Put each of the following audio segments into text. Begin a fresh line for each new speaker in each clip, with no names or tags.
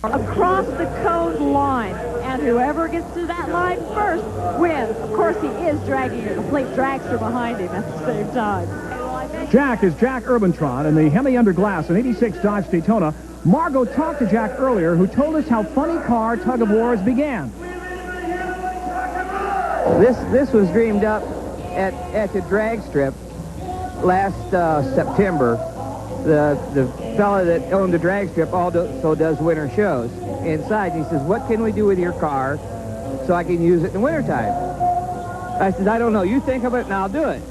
across the cone line, and whoever gets to that line first wins. Of course, he is dragging a complete dragster behind him at the same time.
Jack is Jack Ehrmantraut in the Hemi Under Glass, an 86 Dodge Daytona. Margo talked to Jack earlier, who told us how funny car tug-of-wars began.
This was dreamed up at the drag strip last September. The fella that owned the drag strip also does winter shows inside. And he says, what can we do with your car so I can use it in the wintertime? I said, I don't know. You think of it and I'll do it.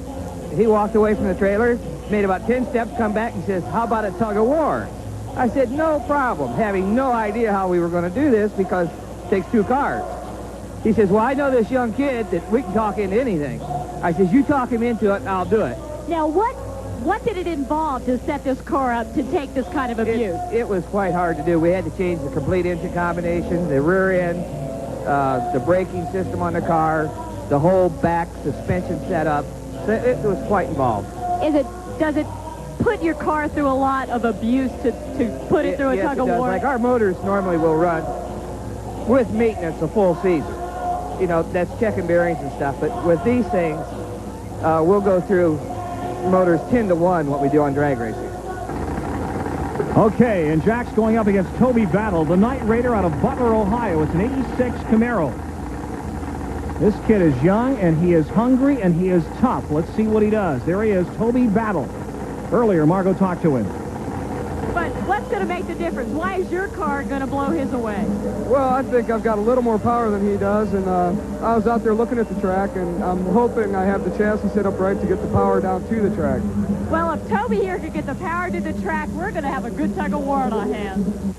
He walked away from the trailer, made about 10 steps, come back and says, how about a tug-of-war? I said, no problem, having no idea how we were going to do this because it takes 2 cars. He says, well, I know this young kid that we can talk into anything. I says, you talk him into it and I'll do it.
Now, what did it involve to set this car up to take this kind of abuse?
It was quite hard to do. We had to change the complete engine combination, the rear end, the braking system on the car, the whole back suspension setup. So it was quite involved.
Does it put your car through a lot of abuse to put it through a tug-of-war?
Like our motors normally will run with maintenance a full season. You know, that's checking bearings and stuff. But with these things, we'll go through motors 10 to 1 what we do on drag racing.
Okay, and Jack's going up against Toby Battle, the Night Raider out of Butler, Ohio. It's an 86 Camaro. This kid is young, and he is hungry, and he is tough. Let's see what he does. There he is, Toby Battle. Earlier, Margo talked to him.
But what's going to make the difference? Why is your car going to blow his away?
Well, I think I've got a little more power than he does, and I was out there looking at the track, and I'm hoping I have the chassis set up right to get the power down to the track.
Well, if Toby here could get the power to the track, we're going to have a good tug-of-war on our hands.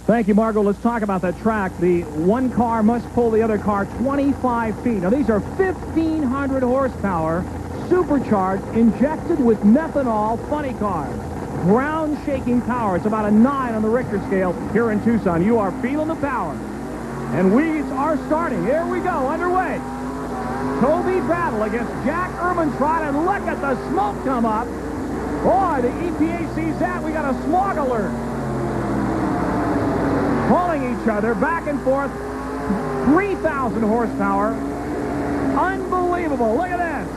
Thank you, Margo. Let's talk about that track. The one car must pull the other car 25 feet. Now, these are 1,500 horsepower, supercharged, injected with methanol funny cars. Ground-shaking power. It's about a 9 on the Richter scale here in Tucson. You are feeling the power. And we are starting. Here we go, underway. Toby Battle against Jack Ehrmantraut, and look at the smoke come up. Boy, the EPA sees that. We got a smog alert. Pulling each other back and forth. 3,000 horsepower. Unbelievable. Look at this.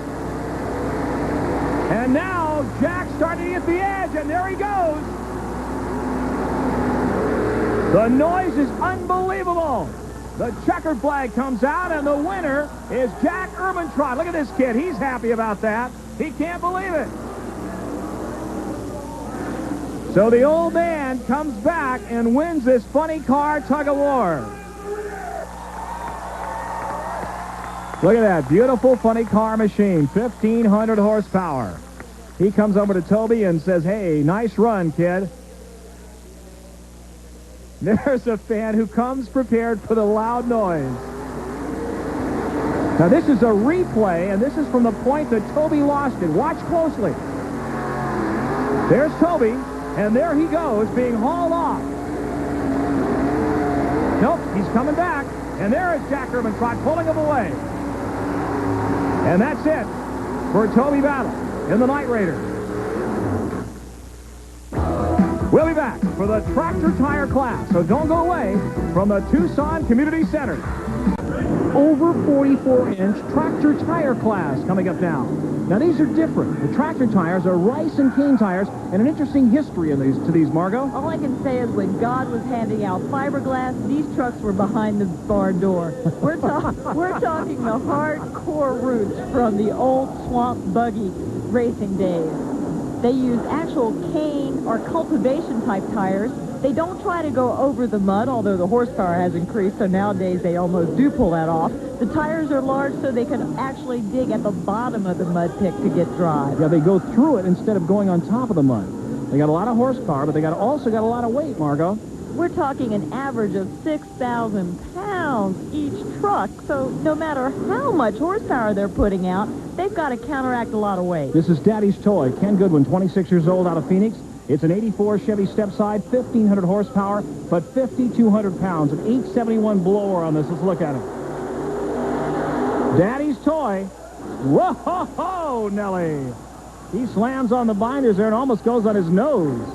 And now Jack's starting to get the edge, and there he goes. The noise is unbelievable. The checkered flag comes out, and the winner is Jack Ehrmantraut. Look at this kid. He's happy about that. He can't believe it. So the old man comes back and wins this funny car tug-of-war. Look at that beautiful funny car machine, 1,500 horsepower. He comes over to Toby and says, hey, nice run, kid. There's a fan who comes prepared for the loud noise. Now, this is a replay, and this is from the point that Toby lost it. Watch closely. There's Toby. And there he goes, being hauled off. Nope, he's coming back. And there is Jack Ehrmantraut pulling him away. And that's it for Toby Battle in the Night Raider. We'll be back for the tractor tire class, so don't go away from the Tucson Community Center. Over 44-inch tractor tire class coming up now. Now, these are different. The tractor tires are rice and cane tires, and an interesting history in these, Margo.
All I can say is when God was handing out fiberglass, these trucks were behind the barn door. We're talking the hardcore roots from the old swamp buggy racing days. They use actual cane or cultivation-type tires. They don't try to go over the mud, although the horsepower has increased, so nowadays they almost do pull that off. The tires are large so they can actually dig at the bottom of the mud pit to get dry.
Yeah, they go through it instead of going on top of the mud. They got a lot of horsepower, but they also got a lot of weight, Margo.
We're talking an average of 6,000 pounds each truck, so no matter how much horsepower they're putting out, they've got to counteract a lot of weight.
This is Daddy's Toy. Ken Goodwin, 26 years old, out of Phoenix. It's an 84 Chevy step-side, 1,500 horsepower, but 5,200 pounds. An 871 blower on this. Let's look at it. Daddy's Toy. Whoa-ho-ho, Nelly. He slams on the binders there and almost goes on his nose.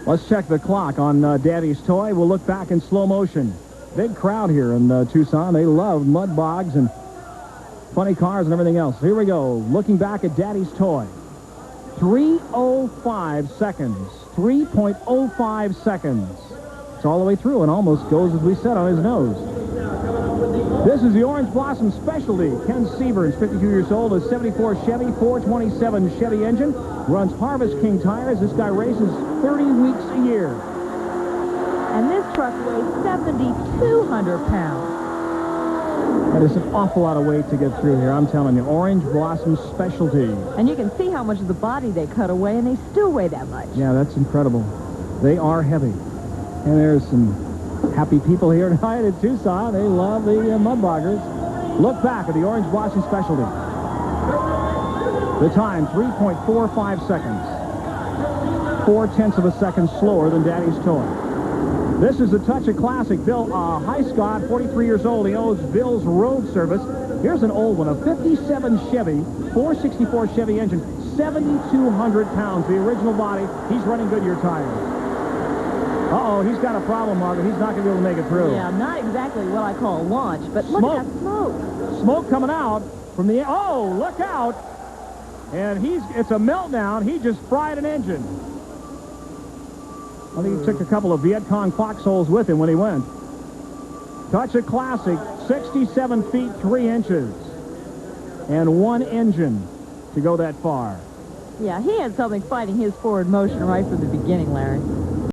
Let's check the clock on Daddy's Toy. We'll look back in slow motion. Big crowd here in Tucson. They love mud bogs and funny cars and everything else. Here we go. Looking back at Daddy's Toy. 3:05 seconds. 3.05 seconds. It's all the way through and almost goes, as we said, on his nose. This is the Orange Blossom Specialty. Ken Seaburns, 52 years old, a 74 Chevy, 427 Chevy engine. Runs Harvest King tires. This guy races 30 weeks a year.
And this truck weighs 7,200 pounds.
That is an awful lot of weight to get through here, I'm telling you. Orange Blossom Specialty.
And you can see how much of the body they cut away, and they still weigh that much.
Yeah, that's incredible. They are heavy. And there's some happy people here tonight at Tucson. They love the mud boggers. Look back at the Orange Blossom Specialty. The time, 3.45 seconds. 0.4 of a second slower than Daddy's Toy. This is the Touch of Classic. Bill Highscott, 43 years old. He owns Bill's Road Service. Here's an old one, a 57 Chevy, 464 Chevy engine, 7,200 pounds. The original body. He's running Goodyear tires. Uh-oh, he's got a problem, Margo. He's not going to be able to make it through.
Yeah, not exactly what I call a launch, but look at that smoke.
Smoke coming out from the... Oh, look out! And it's a meltdown. He just fried an engine. I think he took a couple of Viet Cong foxholes with him when he went. Touch of Classic, 67 feet, 3 inches. And 1 engine to go that far.
Yeah, he had something fighting his forward motion right from the beginning, Larry.